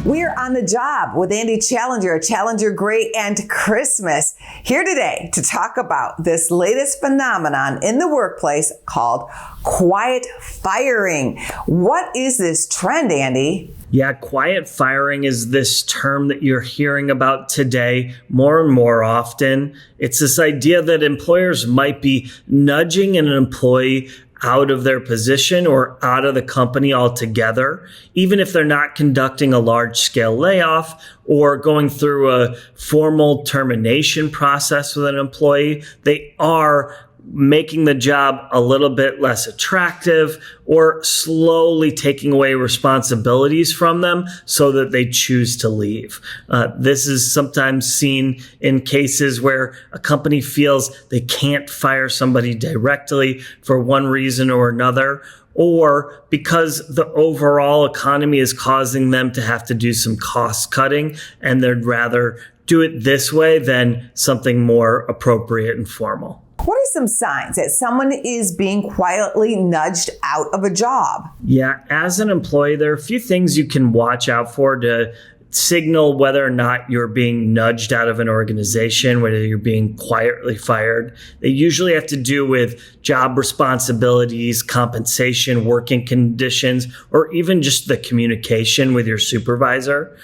We're on the job with Andy Challenger, Challenger Gray and Christmas, here today to talk about this latest phenomenon in the workplace called quiet firing. What is this trend, Andy? Yeah, quiet firing is this term that you're hearing about today more and more often. It's this idea that employers might be nudging an employee out of their position or out of the company altogether, even if they're not conducting a large-scale layoff or going through a formal termination process with an employee. They are making the job a little bit less attractive or slowly taking away responsibilities from them so that they choose to leave. This is sometimes seen in cases where a company feels they can't fire somebody directly for one reason or another, or because the overall economy is causing them to have to do some cost cutting and they'd rather do it this way than something more appropriate and formal. What are some signs that someone is being quietly nudged out of a job? Yeah, as an employee, there are a few things you can watch out for to signal whether or not you're being nudged out of an organization, whether you're being quietly fired. They usually have to do with job responsibilities, compensation, working conditions, or even just the communication with your supervisor.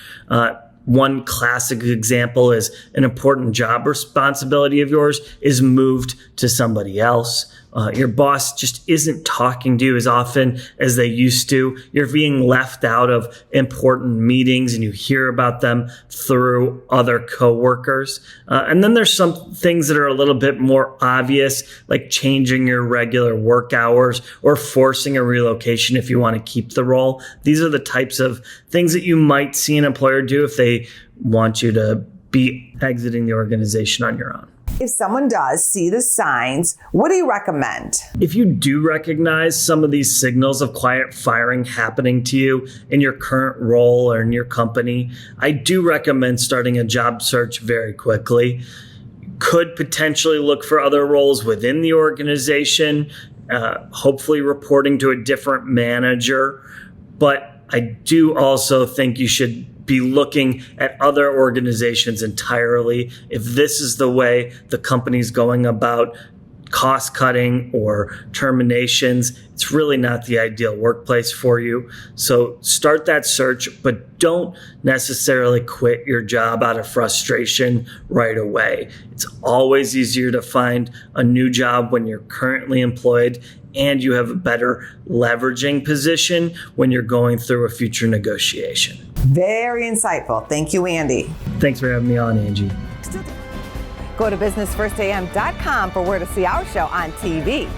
One classic example is an important job responsibility of yours is moved to somebody else. Your boss just isn't talking to you as often as they used to. You're being left out of important meetings and you hear about them through other coworkers. And then there's some things that are a little bit more obvious, like changing your regular work hours or forcing a relocation if you want to keep the role. These are the types of things that you might see an employer do if they want you to be exiting the organization on your own. If someone does see the signs, what do you recommend? If you do recognize some of these signals of quiet firing happening to you in your current role or in your company, I do recommend starting a job search very quickly. Could potentially look for other roles within the organization, hopefully reporting to a different manager. But I do also think you should be looking at other organizations entirely. If this is the way the company's going about cost cutting or terminations, it's really not the ideal workplace for you. So start that search, but don't necessarily quit your job out of frustration right away. It's always easier to find a new job when you're currently employed and you have a better leveraging position when you're going through a future negotiation. Very insightful. Thank you, Andy. Thanks for having me on, Angie. Go to businessfirstam.com for where to see our show on TV.